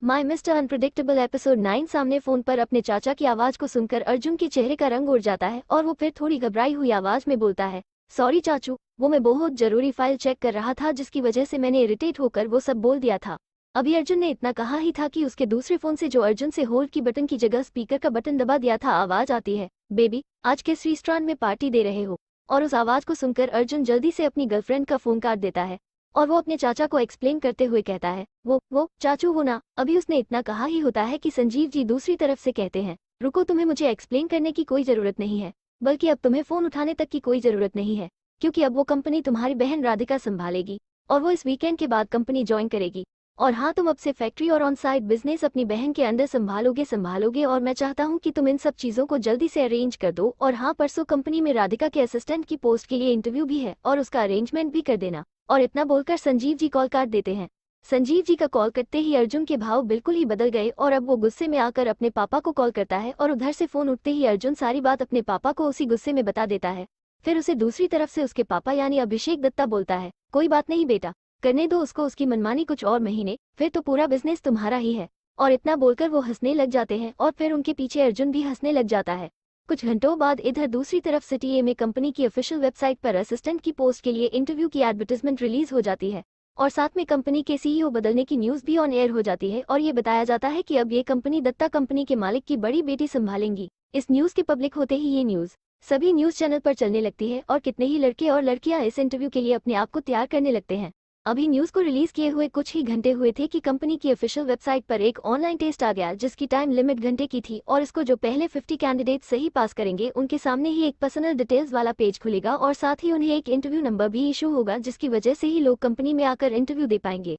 My mister unpredictable episode 9। सामने phone पर अपने चाचा की आवाज को सुनकर अर्जुन के चेहरे का रंग उड़ जाता है और वो फिर थोड़ी घबराई हुई आवाज में बोलता है, सॉरी चाचू, वो मैं बहुत जरूरी फाइल चेक कर रहा था जिसकी वजह से मैंने इरिटेट होकर वो सब बोल दिया था। अभी अर्जुन ने इतना कहा ही था कि उसके दूसरे फोन से जो अर्जुन से होल्ड की बटन की जगह स्पीकर का बटन दबा दिया था आवाज आती है, बेबी आज किस रेस्टोरेंट में पार्टी दे रहे हो। और उस आवाज को सुनकर अर्जुन जल्दी से अपनी गर्लफ्रेंड का फोन काट देता है और वो अपने चाचा को एक्सप्लेन करते हुए कहता है, वो चाचू वो ना, अभी उसने इतना कहा ही होता है कि संजीव जी दूसरी तरफ से कहते हैं, रुको तुम्हें मुझे एक्सप्लेन करने की कोई ज़रूरत नहीं है, बल्कि अब तुम्हें फ़ोन उठाने तक की कोई ज़रूरत नहीं है, क्योंकि अब वो कंपनी तुम्हारी बहन राधिका संभालेगी और वो इस वीकेंड के बाद कंपनी ज्वाइन करेगी। और हाँ, तुम अब से फैक्ट्री और ऑन साइट बिजनेस अपनी बहन के अंदर संभालोगे और मैं चाहता हूँ कि तुम इन सब चीज़ों को जल्दी से अरेंज कर दो। और हाँ, परसों कंपनी में राधिका के असिस्टेंट की पोस्ट के लिए इंटरव्यू भी है और उसका अरेंजमेंट भी कर देना। और इतना बोलकर संजीव जी कॉल काट देते हैं। संजीव जी का कॉल कटते ही अर्जुन के भाव बिल्कुल ही बदल गए और अब वो गुस्से में आकर अपने पापा को कॉल करता है और उधर से फोन उठते ही अर्जुन सारी बात अपने पापा को उसी गुस्से में बता देता है। फिर उसे दूसरी तरफ से उसके पापा यानी अभिषेक दत्ता बोलता है, कोई बात नहीं बेटा, करने दो उसको उसकी मनमानी कुछ और महीने, फिर तो पूरा बिजनेस तुम्हारा ही है। और इतना बोलकर वो हंसने लग जाते हैं और फिर उनके पीछे अर्जुन भी हंसने लग जाता है। कुछ घंटों बाद इधर दूसरी तरफ सीटीए में कंपनी की ऑफिशियल वेबसाइट पर असिस्टेंट की पोस्ट के लिए इंटरव्यू की एडवर्टाइजमेंट रिलीज हो जाती है और साथ में कंपनी के सीईओ बदलने की न्यूज़ भी ऑन एयर हो जाती है और ये बताया जाता है कि अब ये कंपनी दत्ता कंपनी के मालिक की बड़ी बेटी संभालेंगी। इस न्यूज़ के पब्लिक होते ही ये न्यूज़ सभी न्यूज़ चैनल पर चलने लगती है और कितने ही लड़के और लड़कियां इस इंटरव्यू के लिए अपने आप को तैयार करने लगते हैं। अभी न्यूज़ को रिलीज किए हुए कुछ ही घंटे हुए थे कि कंपनी की ऑफिशियल वेबसाइट पर एक ऑनलाइन टेस्ट आ गया जिसकी टाइम लिमिट घंटे की थी और इसको जो पहले 50 कैंडिडेट सही पास करेंगे उनके सामने ही एक पर्सनल डिटेल्स वाला पेज खुलेगा और साथ ही उन्हें एक इंटरव्यू नंबर भी इशू होगा जिसकी वजह से ही लोग कंपनी में आकर इंटरव्यू दे पाएंगे।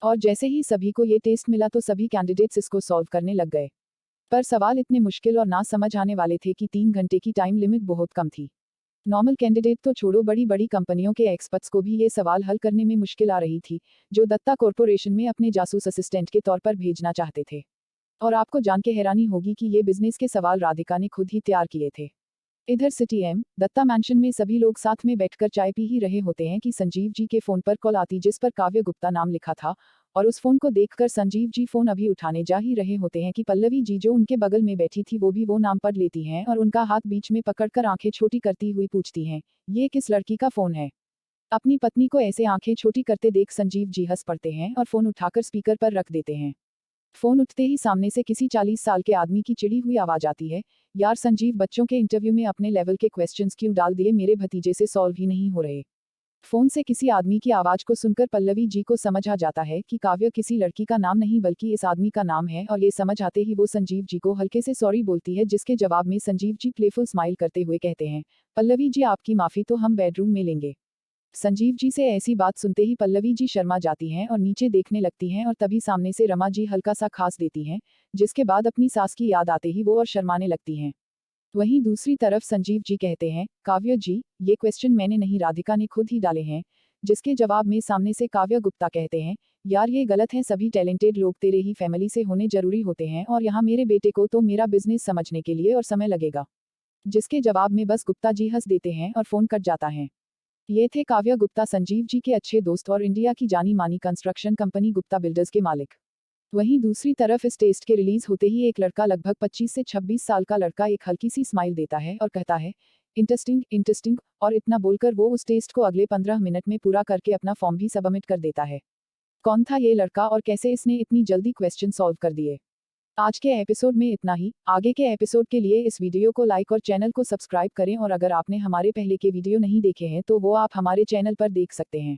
और जैसे ही सभी को ये टेस्ट मिला तो सभी कैंडिडेट्स इसको सॉल्व करने लग गए। पर सवाल इतने मुश्किल और ना समझ आने वाले थे कि 3 घंटे की टाइम लिमिट बहुत कम थी। नॉर्मल कैंडिडेट तो छोड़ो, बड़ी बड़ी कंपनियों के एक्सपर्ट्स को भी ये सवाल हल करने में मुश्किल आ रही थी जो दत्ता कॉरपोरेशन में अपने जासूस असिस्टेंट के तौर पर भेजना चाहते थे। और आपको जान के हैरानी होगी कि ये बिजनेस के सवाल राधिका ने खुद ही तैयार किए थे। इधर सीटीएम दत्ता मैंशन में सभी लोग साथ में बैठकर चाय पी ही रहे होते हैं कि संजीव जी के फोन पर कॉल आती जिस पर काव्य गुप्ता नाम लिखा था और उस फोन को देखकर संजीव जी फोन अभी उठाने जा ही रहे होते हैं कि पल्लवी जी जो उनके बगल में बैठी थी वो भी वो नाम पढ़ लेती हैं और उनका हाथ बीच में पकड़कर आंखें छोटी करती हुई पूछती हैं, ये किस लड़की का फोन है। अपनी पत्नी को ऐसे आंखें छोटी करते देख संजीव जी हंस पड़ते हैं और फोन उठाकर स्पीकर पर रख देते हैं। फोन उठते ही सामने से किसी 40 साल के आदमी की चिड़ी हुई आवाज आती है, यार संजीव, बच्चों के इंटरव्यू में अपने लेवल के क्वेश्चंस क्यों डाल दिए, मेरे भतीजे से सॉल्व ही नहीं हो रहे। फोन से किसी आदमी की आवाज को सुनकर पल्लवी जी को समझ आ जाता है कि काव्य किसी लड़की का नाम नहीं बल्कि इस आदमी का नाम है और ये समझ आते ही वो संजीव जी को हल्के से सॉरी बोलती है जिसके जवाब में संजीव जी प्लेफुल स्माइल करते हुए कहते हैं, पल्लवी जी आपकी माफी तो हम बेडरूम में लेंगे। संजीव जी से ऐसी बात सुनते ही पल्लवी जी शर्मा जाती हैं और नीचे देखने लगती हैं और तभी सामने से रमा जी हल्का सा खांस देती हैं जिसके बाद अपनी सास की याद आते ही वो और शर्माने लगती हैं। वहीं दूसरी तरफ संजीव जी कहते हैं, काव्य जी ये क्वेश्चन मैंने नहीं राधिका ने खुद ही डाले हैं, जिसके जवाब में सामने से काव्य गुप्ता कहते हैं, यार ये गलत है, सभी टैलेंटेड लोग तेरे ही फैमिली से होने जरूरी होते हैं और यहाँ मेरे बेटे को तो मेरा बिजनेस समझने के लिए और समय लगेगा। जिसके जवाब में बस गुप्ता जी हंस देते हैं और फोन कट जाता है। ये थे काव्य गुप्ता, संजीव जी के अच्छे दोस्त और इंडिया की जानी मानी कंस्ट्रक्शन कंपनी गुप्ता बिल्डर्स के मालिक। वहीं दूसरी तरफ इस टेस्ट के रिलीज होते ही एक लड़का, लगभग 25 से 26 साल का लड़का, एक हल्की सी स्माइल देता है और कहता है, इंटरेस्टिंग इंटरेस्टिंग, और इतना बोलकर वो उस टेस्ट को अगले 15 मिनट में पूरा करके अपना फॉर्म भी सबमिट कर देता है। कौन था ये लड़का और कैसे इसने इतनी जल्दी क्वेश्चन सॉल्व कर दिए? आज के एपिसोड में इतना ही। आगे के एपिसोड के लिए इस वीडियो को लाइक और चैनल को सब्सक्राइब करें और अगर आपने हमारे पहले के वीडियो नहीं देखे हैं तो वो आप हमारे चैनल पर देख सकते हैं।